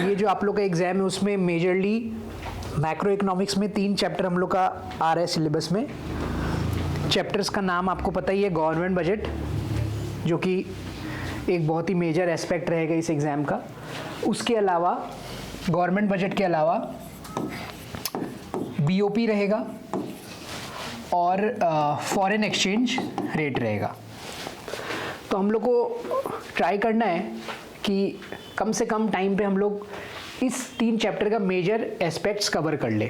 ये जो आप लोग का एग्जाम है उसमें मेजरली मैक्रो इकोनॉमिक्स में 3 चैप्टर हम लोग का आ रहा है सिलेबस में। चैप्टर्स का नाम आपको पता ही है, गवर्नमेंट बजट, जो कि एक बहुत ही मेजर एस्पेक्ट रहेगा इस एग्ज़ाम का। उसके अलावा गवर्नमेंट बजट के अलावा बीओपी रहेगा और फॉरेन एक्सचेंज रेट रहेगा। तो हम लोग को ट्राई करना है कि कम से कम टाइम पे हम लोग इस 3 चैप्टर का मेजर एस्पेक्ट्स कवर कर ले,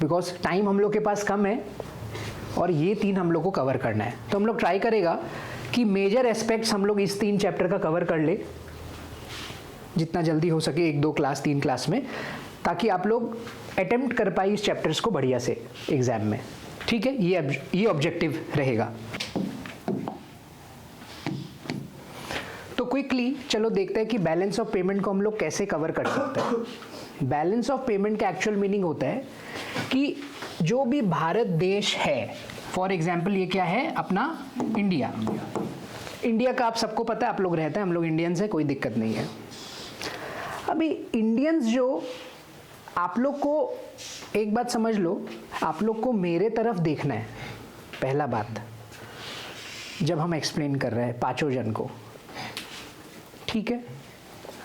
बिकॉज टाइम हम लोग के पास कम है और ये 3 हम लोग को कवर करना है। तो हम लोग ट्राई करेगा कि मेजर एस्पेक्ट्स हम लोग इस 3 चैप्टर का कवर कर ले जितना जल्दी हो सके, 1-2 क्लास 3 क्लास में, ताकि आप लोग अटेम्प्ट कर पाए इस चैप्टर्स को बढ़िया से एग्जाम में। ठीक है, ये ऑब्जेक्टिव रहेगा। तो क्विकली चलो देखते हैं कि बैलेंस ऑफ पेमेंट को हम लोग कैसे कवर कर सकते हैं। बैलेंस ऑफ पेमेंट का एक्चुअल मीनिंग होता है कि जो भी भारत देश है, फॉर एग्जाम्पल ये क्या है अपना इंडिया। इंडिया का आप सबको पता है, आप लोग रहते हैं, हम लोग इंडियंस हैं, कोई दिक्कत नहीं है। अभी इंडियंस जो, आप लोग को एक बात समझ लो, आप लोग को मेरे तरफ देखना है। पहला बात जब हम एक्सप्लेन कर रहे हैं 5 जन को, ठीक है,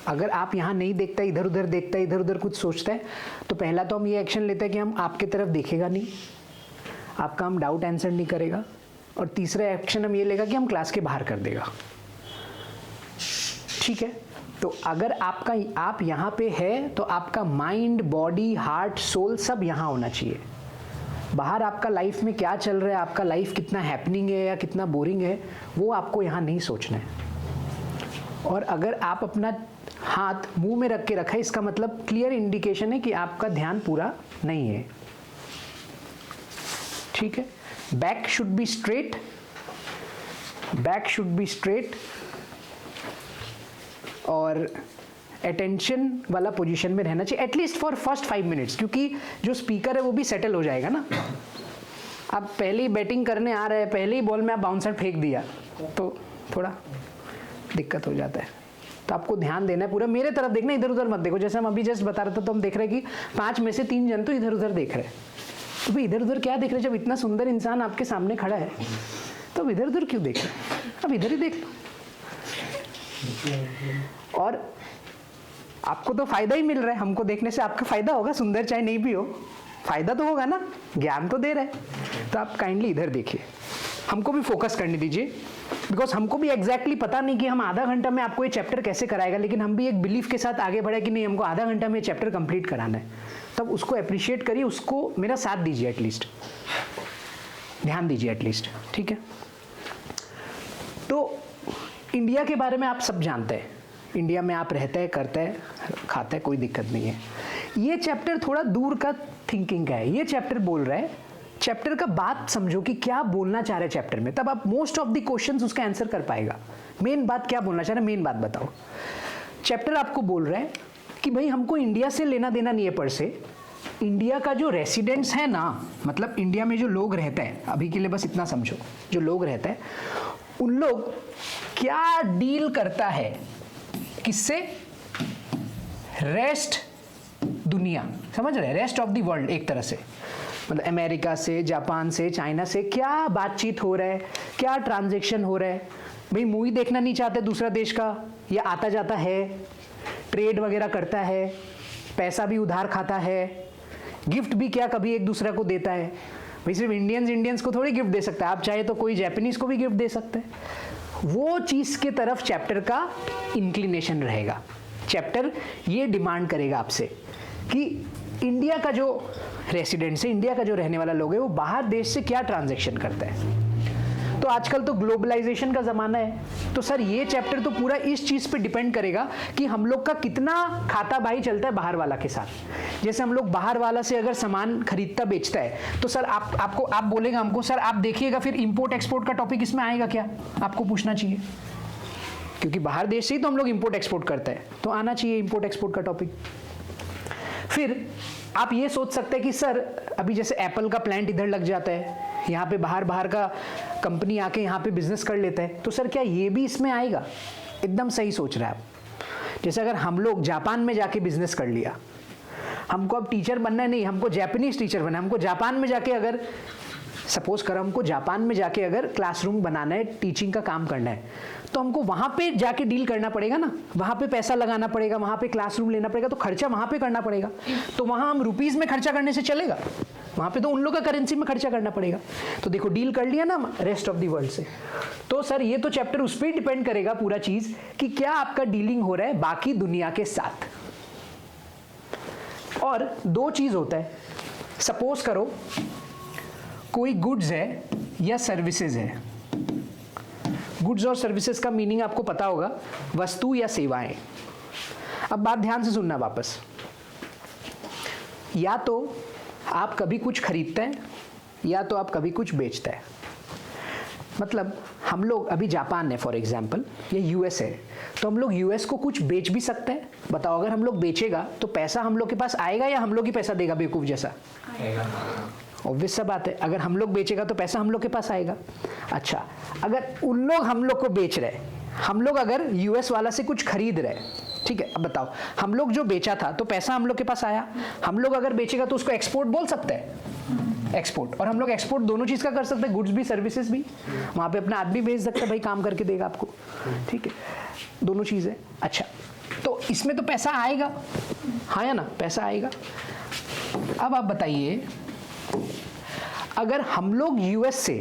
अगर आप यहाँ नहीं देखता, इधर उधर देखता है, इधर उधर कुछ सोचता है, तो पहला तो हम ये एक्शन लेते हैं कि हम आपके तरफ देखेगा नहीं, आपका हम डाउट आंसर नहीं करेगा, और तीसरा एक्शन हम ये लेगा कि हम क्लास के बाहर कर देगा। ठीक है, तो अगर आप यहाँ पे है तो आपका माइंड, बॉडी, हार्ट, सोल सब यहाँ होना चाहिए। बाहर आपका लाइफ में क्या चल रहा है, आपका लाइफ कितना हैपनिंग है या कितना बोरिंग है, वो आपको यहाँ नहीं सोचना है। और अगर आप अपना हाथ मुंह में रख के रखा है, इसका मतलब क्लियर इंडिकेशन है कि आपका ध्यान पूरा नहीं है। ठीक है, back should be straight, back should be straight, और अटेंशन वाला पोजीशन में रहना चाहिए एटलीस्ट फॉर फर्स्ट 5 मिनट्स, क्योंकि जो स्पीकर है वो भी सेटल हो जाएगा ना। आप पहले ही बैटिंग करने आ रहे हैं, पहले ही बॉल में आप बाउंसर फेंक दिया तो थोड़ा दिक्कत हो जाता है। तो आपको ध्यान देना है, पूरा मेरे तरफ देखना, इधर उधर मत देखो। जैसे हम अभी जस्ट बता रहे थे तो हम देख रहे हैं कि 5 में से 3 जन तो इधर उधर देख रहे हैं। तो भाई इधर उधर क्या देख रहे हैं, जब इतना सुंदर इंसान आपके सामने खड़ा है तो अब इधर उधर क्यों देख रहे हैं, अब इधर ही देख लो। और आपको तो फायदा ही मिल रहा है, हमको देखने से आपका फायदा होगा, सुंदर चाहे नहीं भी हो, फायदा तो होगा ना, ज्ञान तो दे रहे हैं। तो आप काइंडली इधर देखिए, हमको भी फोकस करने दीजिए, बिकॉज हमको भी एग्जैक्टली पता नहीं कि हम आधा घंटा में आपको ये चैप्टर कैसे कराएगा, लेकिन हम भी एक बिलीफ के साथ आगे बढ़े कि नहीं, हमको आधा घंटा में ये चैप्टर कंप्लीट कराना है। तब उसको अप्रिशिएट करिए, उसको मेरा साथ दीजिए, एटलीस्ट ध्यान दीजिए एटलीस्ट। ठीक है, तो इंडिया के बारे में आप सब जानते हैं, इंडिया में आप रहते हैं, करते हैं, खाते हैं, कोई दिक्कत नहीं है। ये चैप्टर थोड़ा दूर का थिंकिंग का है। ये चैप्टर बोल रहा है, चैप्टर का बात समझो कि क्या बोलना चाह रहे हैं चैप्टर में, तब आप मोस्ट ऑफ द क्वेश्चंस उसका आंसर कर पाएगा। मेन बात क्या बोलना चाह रहे हैं, मेन बात बताओ। चैप्टर आपको बोल रहा है कि भाई हमको इंडिया से लेना देना नहीं है पर से, इंडिया का जो रेसिडेंट्स है ना, मतलब इंडिया में जो लोग रहते हैं, अभी के लिए बस इतना समझो, जो लोग रहते हैं उन लोग क्या डील करता है किससे, रेस्ट दुनिया, समझ रहे हैं, रेस्ट ऑफ द वर्ल्ड, एक तरह से मतलब अमेरिका से, जापान से, चाइना से क्या बातचीत हो रहा है, क्या ट्रांजैक्शन हो रहा है। भाई मूवी देखना नहीं चाहते दूसरा देश का, या आता जाता है, ट्रेड वगैरह करता है, पैसा भी उधार खाता है, गिफ्ट भी क्या कभी एक दूसरे को देता है। भाई सिर्फ इंडियंस को थोड़ी गिफ्ट दे सकता है, आप चाहे तो कोई जापानीज को भी गिफ्ट दे सकते हैं। वो चीज़ के तरफ चैप्टर का इंक्लिनेशन रहेगा। चैप्टर ये डिमांड करेगा आपसे कि इंडिया का जो रेसिडेंट्स है, इंडिया का जो रहने वाला लोग है, वो बाहर देश से क्या ट्रांजैक्शन करता है। तो आजकल तो ग्लोबलाइजेशन का ज़माना है, तो सर ये चैप्टर तो पूरा इस चीज़ पे डिपेंड करेगा कि हम लोग का कितना खाता बाई चलता है बाहर वाला के साथ। जैसे हम लोग बाहर वाला से अगर सामान खरीदता बेचता है तो सर आप बोलेगा हमको, सर आप देखिएगा फिर इंपोर्ट एक्सपोर्ट का टॉपिक इसमें आएगा क्या, आपको पूछना चाहिए, क्योंकि बाहर देश से ही तो हम लोग इंपोर्ट एक्सपोर्ट करते हैं, तो आना चाहिए इंपोर्ट एक्सपोर्ट का टॉपिक। फिर आप ये सोच सकते हैं कि सर अभी जैसे एप्पल का प्लांट इधर लग जाता है, यहाँ पे बाहर का कंपनी आके यहाँ पे बिजनेस कर लेता है, तो सर क्या ये भी इसमें आएगा। एकदम सही सोच रहे हैं आप, जैसे अगर हम लोग जापान में जाके बिजनेस कर लिया, हमको अब टीचर बनना है नहीं, हमको जापानीज टीचर बनना है, हमको जापान में जाके अगर सपोज करो हमको जापान में जाके अगर क्लासरूम बनाना है, टीचिंग का काम करना है, तो हमको वहां पे जाके डील करना पड़ेगा ना, वहां पे पैसा लगाना पड़ेगा, वहां पे क्लासरूम लेना पड़ेगा, तो खर्चा वहां पे करना पड़ेगा। तो वहां हम रुपीज में खर्चा करने से चलेगा? वहां पे तो उन लोग का करेंसी में खर्चा करना पड़ेगा। तो देखो डील कर लिया ना रेस्ट ऑफ द वर्ल्ड से। तो सर ये तो चैप्टर उस पर डिपेंड करेगा पूरा चीज कि क्या आपका डीलिंग हो रहा है बाकी दुनिया के साथ। और दो चीज होता है, सपोज करो कोई गुड्स है या सर्विसेज है। गुड्स और सर्विसेज का मीनिंग आपको पता होगा, वस्तु या सेवाएं। अब बात ध्यान से सुनना वापस, या तो आप कभी कुछ खरीदते हैं या तो आप कभी कुछ बेचते हैं। मतलब हम लोग अभी जापान है फॉर एग्जांपल, या यूएस है, तो हम लोग यूएस को कुछ बेच भी सकते हैं। बताओ अगर हम लोग बेचेगा तो पैसा हम लोग के पास आएगा या हम लोग ही पैसा देगा बेवकूफ जैसा? ऑब्वियस सा बात है, अगर हम लोग बेचेगा तो पैसा हम लोग के पास आएगा। अच्छा, अगर उन लोग हम लोग को बेच रहे, हम लोग अगर यूएस वाला से कुछ खरीद रहे, ठीक है, अब बताओ हम लोग जो बेचा था तो पैसा हम लोग के पास आया, हम लोग अगर बेचेगा तो उसको एक्सपोर्ट बोल सकते हैं, एक्सपोर्ट। और हम लोग एक्सपोर्ट दोनों चीज का कर सकते हैं, गुड्स भी सर्विसेज भी। वहां पे अपना आदमी भेज सकता है, भाई काम करके देगा आपको, ठीक है, दोनों चीजें। अच्छा, तो इसमें तो पैसा आएगा, हाँ या ना, पैसा आएगा। अब आप बताइए अगर हम लोग यूएस से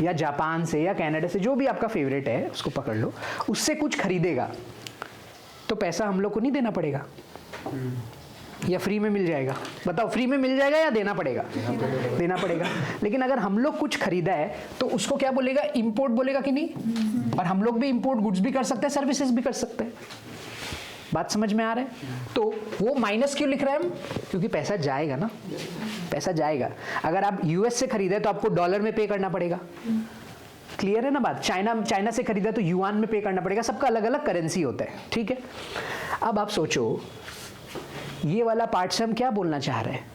या जापान से या कनाडा से, जो भी आपका फेवरेट है उसको पकड़ लो, उससे कुछ खरीदेगा तो पैसा हम लोग को नहीं देना पड़ेगा या फ्री में मिल जाएगा? बताओ, फ्री में मिल जाएगा या देना पड़ेगा? देना पड़ेगा। लेकिन अगर हम लोग कुछ खरीदा है तो उसको क्या बोलेगा? इंपोर्ट बोलेगा कि नहीं? और हम लोग भी इंपोर्ट गुड्स भी कर सकते हैं, सर्विसेज भी कर सकते हैं। बात समझ में आ रहा है? तो वो माइनस क्यों लिख रहे हैं हम? क्योंकि पैसा जाएगा ना, पैसा जाएगा। अगर आप यूएस से खरीदे तो आपको डॉलर में पे करना पड़ेगा, क्लियर है ना बात? चाइना से खरीदा तो युआन में पे करना पड़ेगा, सबका अलग अलग करेंसी होता है, ठीक है। अब आप सोचो ये वाला पार्ट से हम क्या बोलना चाह रहे हैं?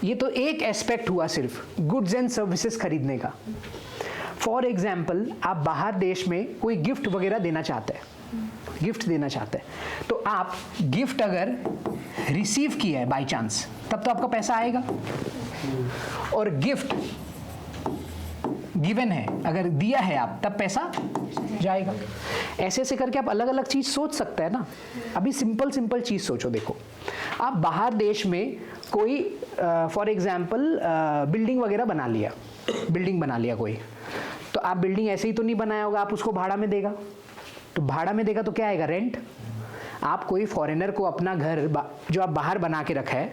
ये तो एक एस्पेक्ट हुआ सिर्फ गुड्स एंड सर्विसेज खरीदने का। फॉर एग्जाम्पल आप बाहर देश में कोई गिफ्ट वगैरह देना चाहते हैं, गिफ्ट देना चाहते हैं, तो आप गिफ्ट अगर रिसीव किया है बाय चांस तब तो आपका पैसा आएगा, और गिफ्ट गिवन है अगर दिया है आप तब पैसा जाएगा। ऐसे ऐसे करके आप अलग अलग चीज सोच सकते हैं ना। अभी सिंपल सिंपल चीज सोचो, देखो आप बाहर देश में कोई फॉर एग्जांपल बिल्डिंग वगैरह बना लिया, बिल्डिंग बना लिया कोई, तो आप बिल्डिंग ऐसे ही तो नहीं बनाया होगा, आप उसको भाड़ा में देगा, तो भाड़ा में देगा तो क्या आएगा? रेंट। आप कोई फॉरेनर को अपना घर जो आप बाहर बना के रखा है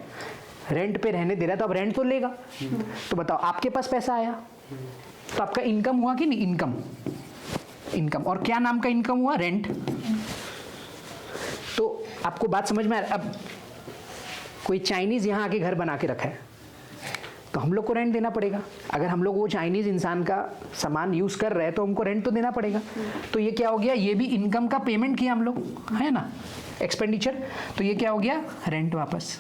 रेंट पे रहने दे रहा है, तो आप रेंट तो लेगा। तो बताओ आपके पास पैसा आया तो आपका इनकम हुआ कि नहीं? Income, income. और क्या नाम का इनकम हुआ? रेंट। तो आपको बात समझ में आ रहा है? अब कोई चाइनीज यहां आके घर बना के रखा है तो हम लोग को रेंट देना पड़ेगा। अगर हम लोग वो चाइनीज इंसान का सामान यूज कर रहे हैं तो हमको रेंट तो देना पड़ेगा। तो ये क्या हो गया? ये भी इनकम का पेमेंट किया हम लोग, है ना, एक्सपेंडिचर। तो ये क्या हो गया? रेंट वापस।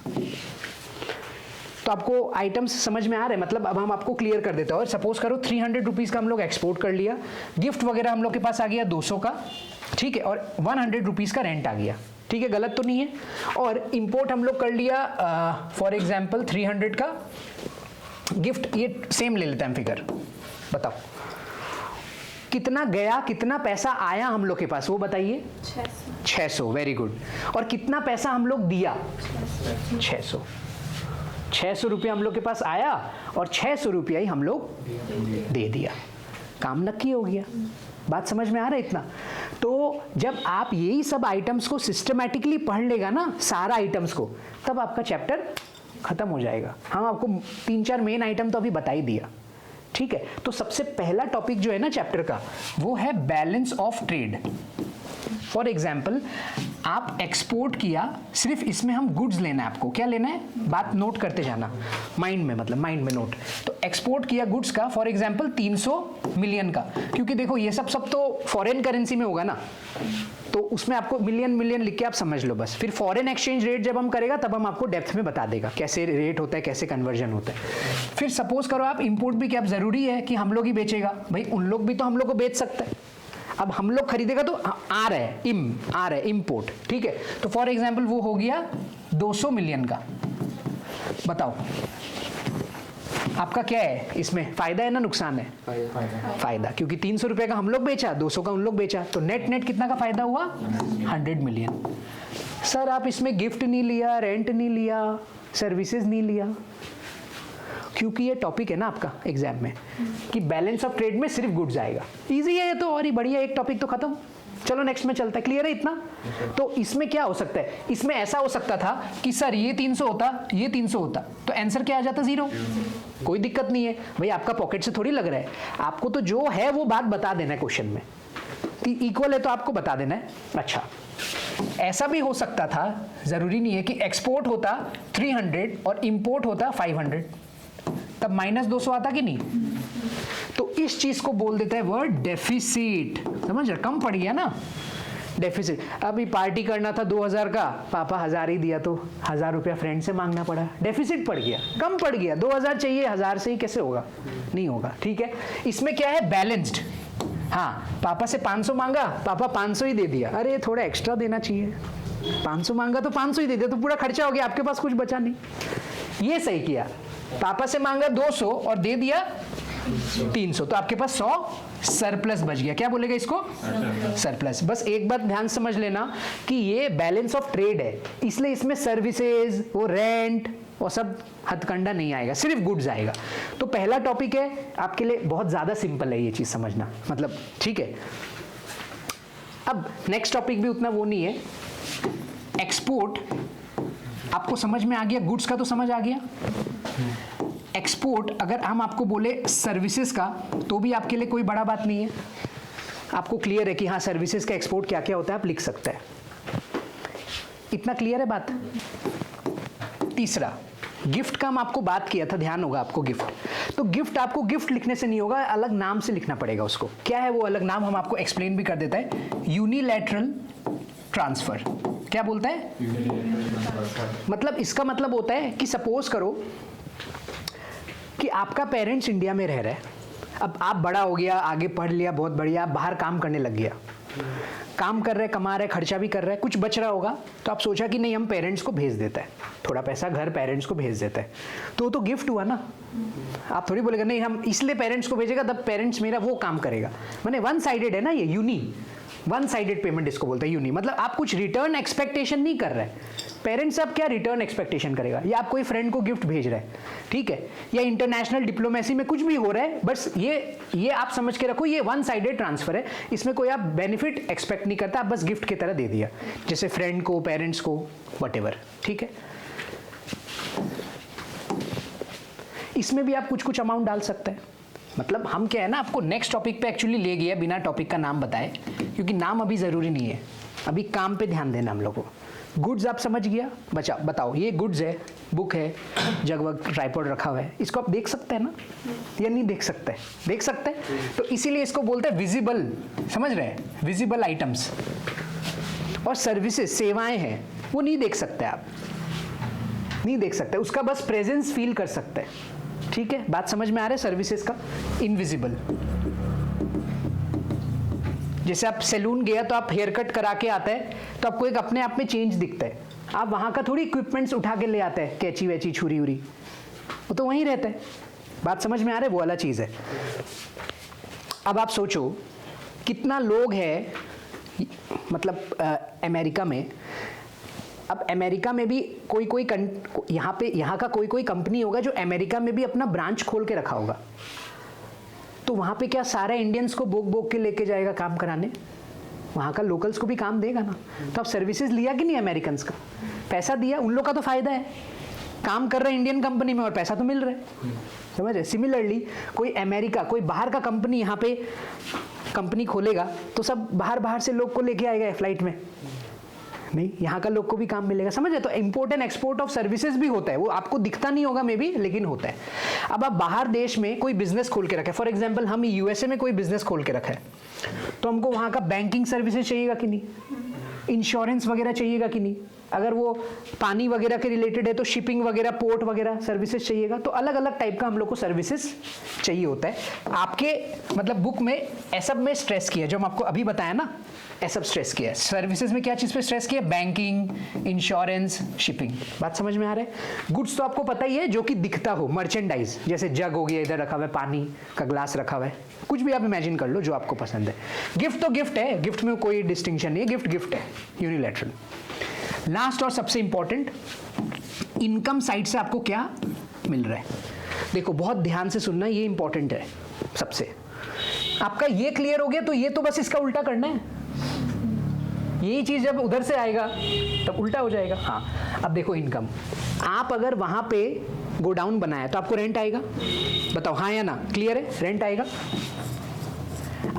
तो आपको आइटम्स समझ में आ रहे हैं? मतलब अब हम आपको क्लियर कर देते हैं। और सपोज करो 300 रुपीज का हम लोग एक्सपोर्ट कर लिया, गिफ्ट वगैरह हम लोग के पास आ गया 200 का, ठीक है, और 100 रुपीज का रेंट आ गया, ठीक है, गलत तो नहीं है। और इंपोर्ट हम लोग कर लिया फॉर एग्जाम्पल 300 का गिफ्ट, ये सेम ले लेते हैं फिगर। बताओ कितना गया, कितना पैसा आया हम लोग के पास, वो बताइए। 600। Very good. और कितना पैसा हम लोग दिया? 600। 600 रुपया हम लोग के पास आया और 600 रुपया ही हम लोग दे दिया, काम नक्की हो गया। बात समझ में आ रहा है इतना? तो जब आप यही सब आइटम्स को सिस्टमैटिकली पढ़ लेगा ना, सारा आइटम्स को, तब आपका चैप्टर खत्म हो जाएगा। हम आपको 3-4 मेन आइटम तो अभी बता ही दिया, ठीक है। तो सबसे पहला टॉपिक जो है ना चैप्टर का, वो है balance of trade. For example आप एक्सपोर्ट किया, सिर्फ इसमें हम गुड्स लेना है आपको, क्या लेना है, बात नोट करते जाना माइंड में, मतलब माइंड में नोट। तो एक्सपोर्ट किया गुड्स का फॉर एग्जाम्पल 300 मिलियन का, क्योंकि देखो ये सब तो फॉरेन करेंसी में होगा ना, तो उसमें आपको मिलियन मिलियन लिख के आप समझ लो बस। फिर फॉरेन एक्सचेंज रेट जब हम करेगा तब हम आपको डेप्थ में बता देगा कैसे रेट होता है, कैसे कन्वर्जन होता है। फिर सपोज करो आप इंपोर्ट भी, क्या जरूरी है कि हम लोग ही बेचेगा? भाई उन लोग भी तो हम लोग को बेच सकते हैं। अब हम लोग खरीदेगा तो आ रहा है इम्पोर्ट, ठीक है। तो फॉर एग्जाम्पल वो हो गया 200 मिलियन का। बताओ आपका क्या है इसमें, फायदा है ना नुकसान है? फायदा, क्योंकि 300 रुपए का हम लोग बेचा, 200 का उन लोग बेचा, तो नेट नेट कितना का फायदा हुआ? 100 मिलियन। सर आप इसमें गिफ्ट नहीं लिया, रेंट नहीं लिया, सर्विसेज नहीं लिया, क्योंकि ये टॉपिक है ना आपका एग्जाम में कि बैलेंस ऑफ ट्रेड में सिर्फ गुड्स आएगा। इजी है ये तो, और ही बढ़िया, एक टॉपिक तो खत्म। चलो नेक्स्ट में चलता है, क्लियर है इतना? तो इसमें क्या हो सकता है, इसमें ऐसा हो सकता था कि सर ये 300 होता, ये 300 होता, तो आंसर क्या आ जाता? 0। कोई दिक्कत नहीं है भाई, आपका पॉकेट से थोड़ी लग रहा है, आपको तो जो है वो बात बता देना है क्वेश्चन में, इक्वल है तो आपको बता देना है। अच्छा, ऐसा भी हो सकता था, जरूरी नहीं है कि एक्सपोर्ट होता 300 और इंपोर्ट होता 500, तब -200 आता कि नहीं? तो इस चीज को बोल देता है वर्ड डेफिसिट। समझ रहे, कम पड़ गया ना डेफिसिट। अभी पार्टी करना था 2000 का, पापा 1000 ही दिया तो 1000 रुपया फ्रेंड से मांगना पड़ा, डेफिसिट पड़ गया, कम पड़ गया। 2000 चाहिए, 1000 से ही कैसे होगा? नहीं होगा, ठीक है। इसमें क्या है, बैलेंस्ड। हाँ, पापा से 500 मांगा, पापा 500 ही दे दिया, अरे थोड़ा एक्स्ट्रा देना चाहिए, 500 मांगा तो 500 ही दे दिया, तो पूरा खर्चा हो गया, आपके पास कुछ बचा नहीं। ये सही किया, पापा से मांगा 200 और दे दिया 300, तो आपके पास 100 सरप्लस बच गया। क्या बोलेगा इसको? सरप्लस। बस एक बात ध्यान समझ लेना कि ये बैलेंस ऑफ ट्रेड है, इसलिए इसमें सर्विसेज, वो रेंट और सब हथकंडा नहीं आएगा, सिर्फ गुड्स आएगा। तो पहला टॉपिक है आपके लिए, बहुत ज्यादा सिंपल है ये चीज समझना, मतलब ठीक है। अब नेक्स्ट टॉपिक भी उतना वो नहीं है, एक्सपोर्ट आपको समझ में आ गया, गुड्स का तो समझ आ गया। एक्सपोर्ट अगर हम आपको बोले सर्विसेज का, तो भी आपके लिए कोई बड़ा बात नहीं है, आपको क्लियर है कि हाँ सर्विसेज का एक्सपोर्ट क्या क्या होता है, आप लिख सकते हैं। इतना क्लियर है बात? तीसरा, गिफ्ट का हम आपको बात किया था, ध्यान होगा आपको गिफ्ट। तो गिफ्ट आपको गिफ्ट लिखने से नहीं होगा, अलग नाम से लिखना पड़ेगा उसको। क्या है वो अलग नाम, हम आपको एक्सप्लेन भी कर देता है, यूनिलैटरल ट्रांसफर। क्या बोलता है? मतलब इसका मतलब होता है कि सपोज करो कि आपका पेरेंट्स इंडिया में रह रहा है, अब आप बड़ा हो गया, आगे पढ़ लिया, बहुत बढ़िया, आप बाहर काम करने लग गया, काम कर रहे, कमा रहे, खर्चा भी कर रहे, कुछ बच रहा होगा, तो आप सोचा कि नहीं हम पेरेंट्स को भेज देता है, थोड़ा पैसा घर पेरेंट्स को भेज देता है, तो गिफ्ट हुआ ना। आप थोड़ी बोलेगा नहीं हम इसलिए पेरेंट्स को भेजेगा तब पेरेंट्स मेरा वो काम करेगा, माने वन साइडेड है ना ये, यूनी, वन साइडेड पेमेंट इसको बोलते हैं यूनी। मतलब आप कुछ रिटर्न एक्सपेक्टेशन नहीं कर रहे, पेरेंट्स अब क्या रिटर्न एक्सपेक्टेशन करेगा, या आप कोई फ्रेंड को गिफ्ट भेज रहे हैं, ठीक है, या इंटरनेशनल डिप्लोमेसी में कुछ भी हो रहा है, बस ये आप समझ के रखो, ये वन साइडेड ट्रांसफर है, इसमें कोई आप बेनिफिट एक्सपेक्ट नहीं करता, आप बस गिफ्ट की तरह दे दिया, जैसे फ्रेंड को, पेरेंट्स को, व्हाटएवर, ठीक है। इसमें भी आप कुछ कुछ अमाउंट डाल सकते हैं। मतलब हम क्या है ना, आपको नेक्स्ट टॉपिक पे एक्चुअली ले गया बिना टॉपिक का नाम बताए, क्योंकि नाम अभी जरूरी नहीं है, अभी काम पे ध्यान देना हम लोगों को। गुड्स आप समझ गया, बताओ ये गुड्स है, बुक है, जगवग ट्राइपॉड रखा हुआ है, इसको आप देख सकते हैं ना, या नहीं देख सकते? देख सकते हैं, तो इसीलिए इसको बोलते हैं विजिबल, समझ रहे हैं, विजिबल आइटम्स। और सर्विसेज, सेवाएं हैं, वो नहीं देख सकते, आप नहीं देख सकते, उसका बस प्रेजेंस फील कर सकते हैं, ठीक है। बात समझ में आ रहा है सर्विसेज का? इनविजिबल, जैसे आप सैलून गया तो आप हेयर कट करा के आते हैं, तो आपको एक अपने आप में चेंज दिखता है, आप वहां का थोड़ी इक्विपमेंट्स उठा के ले आते हैं, कैंची वैची, छुरी उरी, वो तो वहीं रहता है। बात समझ में आ रहा है? वो वाला चीज है। अब आप सोचो कितना लोग हैं, मतलब अमेरिका में, अब अमेरिका में भी कोई यहाँ का कोई कंपनी होगा जो अमेरिका में भी अपना ब्रांच खोल के रखा होगा, तो वहाँ पे क्या सारे इंडियंस को बोक के लेके जाएगा काम कराने? वहाँ का लोकल्स को भी काम देगा ना। तो अब सर्विसेज लिया कि नहीं अमेरिकन्स का, पैसा दिया, उन लोग का तो फायदा है, काम कर रहे हैं इंडियन कंपनी में और पैसा तो मिल रहा है, समझ रहे? सिमिलरली कोई अमेरिका, कोई बाहर का कंपनी यहाँ पे कंपनी खोलेगा, तो सब बाहर से लोग को लेके आएगा फ्लाइट में, नहीं, यहाँ का लोग को भी काम मिलेगा, समझ रहे? तो import and export of services भी होता है, वो आपको दिखता नहीं होगा मे बी, लेकिन होता है। अब आप बाहर देश में कोई बिजनेस खोल के रखा है, फॉर एग्जांपल हम यूएसए में कोई बिजनेस खोल के रखा है, तो हमको वहाँ का बैंकिंग सर्विसेज चाहिएगा कि नहीं, इंश्योरेंस वगैरह चाहिएगा कि नहीं, अगर वो पानी वगैरह के रिलेटेड है तो शिपिंग वगैरह, पोर्ट वगैरह सर्विसेज चाहिएगा। तो अलग अलग टाइप का हम लोग को सर्विसेज चाहिए होता है। आपके मतलब बुक में ऐसा में स्ट्रेस किया, जो हम आपको अभी बताया ना, ऐसा स्ट्रेस किया है। सर्विसेज में क्या चीज़ पे स्ट्रेस किया? Banking, insurance, shipping. बात समझ में आ रहा है? गुड्स तो आपको पता ही है, जो कि दिखता हो, मर्चेंडाइज, जैसे जग हो गया, इधर रखा हुआ है पानी का ग्लास रखा हुआ है, कुछ भी आप इमेजिन कर लो जो आपको पसंद है। गिफ्ट तो गिफ्ट है, गिफ्ट में कोई डिस्टिंक्शन नहीं है, गिफ्ट गिफ्ट है, यूनिलैटरल। लास्ट और सबसे इंपॉर्टेंट, इनकम साइड से आपको क्या मिल रहा है। देखो बहुत ध्यान से सुनना, ये इंपॉर्टेंट है सबसे। आपका ये क्लियर हो गया तो ये तो बस इसका उल्टा करना है। यही चीज जब उधर से आएगा तब उल्टा हो जाएगा। हाँ, अब देखो इनकम, आप अगर वहां पे गोडाउन बनाया तो आपको रेंट आएगा, बताओ हाँ या ना? क्लियर है? रेंट आएगा।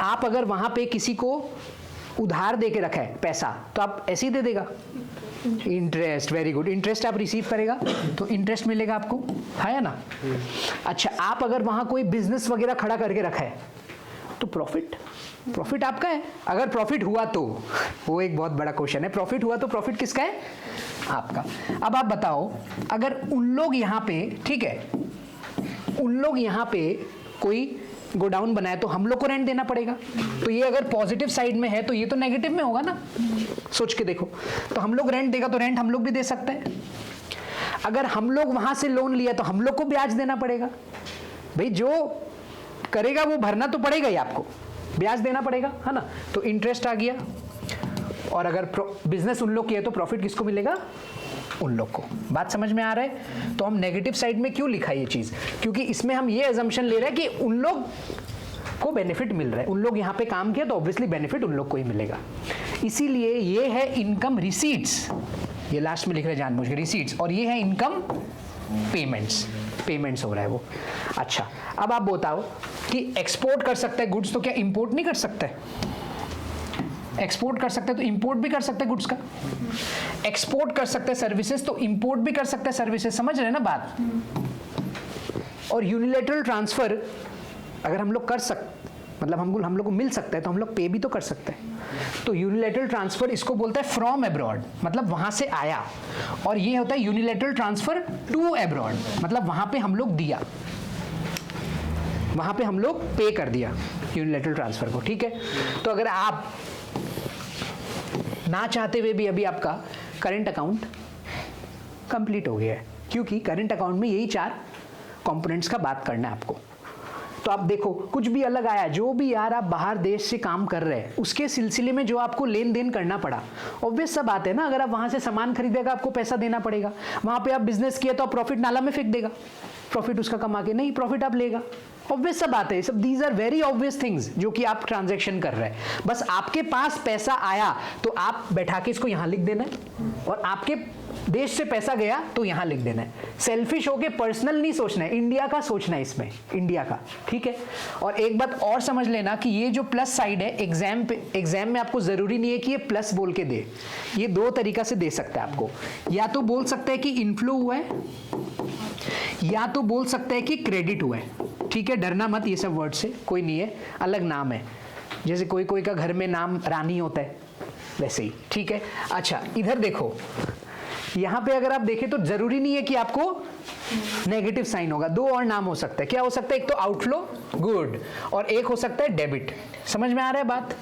आप अगर वहां पे किसी को उधार दे के रखा है पैसा, तो आप ऐसे ही दे देगा। इंटरेस्ट, वेरी गुड, इंटरेस्ट आप रिसीव करेगा तो इंटरेस्ट मिलेगा आपको, हाँ या ना? अच्छा, आप अगर वहां कोई बिजनेस वगैरह खड़ा करके रखा है तो प्रॉफिट, प्रॉफिट आपका है। अगर प्रॉफिट हुआ तो, वो एक बहुत बड़ा क्वेश्चन है, प्रॉफिट हुआ तो प्रॉफिट किसका है? आपका। अब आप बताओ, अगर उन लोग यहाँ पे, ठीक है, उन लोग यहाँ पे कोई गोडाउन बनाए तो हम लोग को रेंट देना पड़ेगा। तो ये अगर पॉजिटिव साइड में है तो ये तो नेगेटिव में होगा ना, सोच के देखो। तो हम लोग रेंट देगा तो रेंट हम लोग भी दे सकते हैं। अगर हम लोग वहां से लोन लिया तो हम लोग को ब्याज देना पड़ेगा। भाई जो करेगा वो भरना तो पड़ेगा ही, आपको ब्याज देना पड़ेगा, है ना? तो इंटरेस्ट आ गया। और अगर बिजनेस उन लोग किया तो प्रॉफिट किसको मिलेगा? उन लोग को। बात समझ में आ रहा है? तो हम नेगेटिव साइड में क्यों लिखा ये चीज? क्योंकि इसमें हम ये अजम्पशन ले रहे हैं कि उन लोग को बेनिफिट मिल रहा है, उन लोग यहाँ पे काम किया तो ऑब्वियसली बेनिफिट उन लोग को ही मिलेगा। इसीलिए ये है इनकम रिसीट्स, ये लास्ट में लिख रहे हैं जानबूझ के, रिसीट्स। और ये है इनकम पेमेंट्स, पेमेंट्स हो रहा है वो। अच्छा, अब आप बताओ कि एक्सपोर्ट कर सकता है गुड्स तो क्या इंपोर्ट नहीं कर सकता है? एक्सपोर्ट कर सकते हैं तो इंपोर्ट भी कर सकते हैं गुड्स का। एक्सपोर्ट कर सकते हैं सर्विसेज तो इंपोर्ट भी कर सकते हैं सर्विसेज। समझ रहे हैं ना बात? और यूनिलैटरल ट्रांसफर अगर हम लोग कर मतलब हम लोग को मिल सकता है तो हम लोग पे भी तो कर सकते हैं। तो यूनिलैटरल ट्रांसफर इसको बोलता है फ्रॉम अब्रॉड, मतलब वहां से आया। और ये होता है यूनिलैटरल ट्रांसफर टू अब्रॉड, मतलब वहां पे हम लोग दिया, वहां पे हम लोग पे कर दिया यूनिलैटरल ट्रांसफर को। ठीक है, तो अगर आप ना चाहते हुए भी अभी आपका करंट अकाउंट कंप्लीट हो गया है, क्योंकि करंट अकाउंट में यही 4 कंपोनेंट्स का बात करना है आपको। तो आप देखो कुछ भी अलग आया, जो भी यार आप बाहर देश से काम कर रहे हैं उसके सिलसिले में जो आपको लेन देन करना पड़ा, ऑब्वियस सा बात है ना। अगर आप वहां से सामान खरीदेगा आपको पैसा देना पड़ेगा, वहां पे आप बिजनेस किया तो आप प्रॉफिट नाला में फेंक देगा, प्रॉफिट उसका कमा के नहीं, प्रॉफिट आप लेगा, ऑब्वियस सा बात है। सब these are very obvious things जो कि आप ट्रांजैक्शन कर रहे हैं। बस आपके पास पैसा आया तो आप बैठा के इसको यहां लिख देना है, और आपके देश से पैसा गया तो यहां लिख देना है। सेल्फिश होके पर्सनल नहीं सोचना है, इंडिया का सोचना है इसमें, इंडिया का। ठीक है, और एक बात और समझ लेना कि ये जो प्लस साइड है एग्जाम में आपको जरूरी नहीं है कि ये प्लस बोल के दे, ये 2 तरीका से दे सकता है आपको। या तो बोल सकता है कि इनफ्लो हुआ है, या तो बोल सकता है कि क्रेडिट हुआ है। ठीक है, डरना मत, ये सब वर्ड से कोई नहीं है, अलग नाम है। जैसे कोई कोई का घर में नाम रानी होता है वैसे ही। ठीक है, अच्छा इधर देखो, यहां पे अगर आप देखें तो जरूरी नहीं है कि आपको नेगेटिव साइन होगा। 2 और नाम हो सकता है। क्या हो सकता है? एक तो आउटफ्लो गुड, और एक हो सकता है डेबिट। समझ में आ रहा है बात?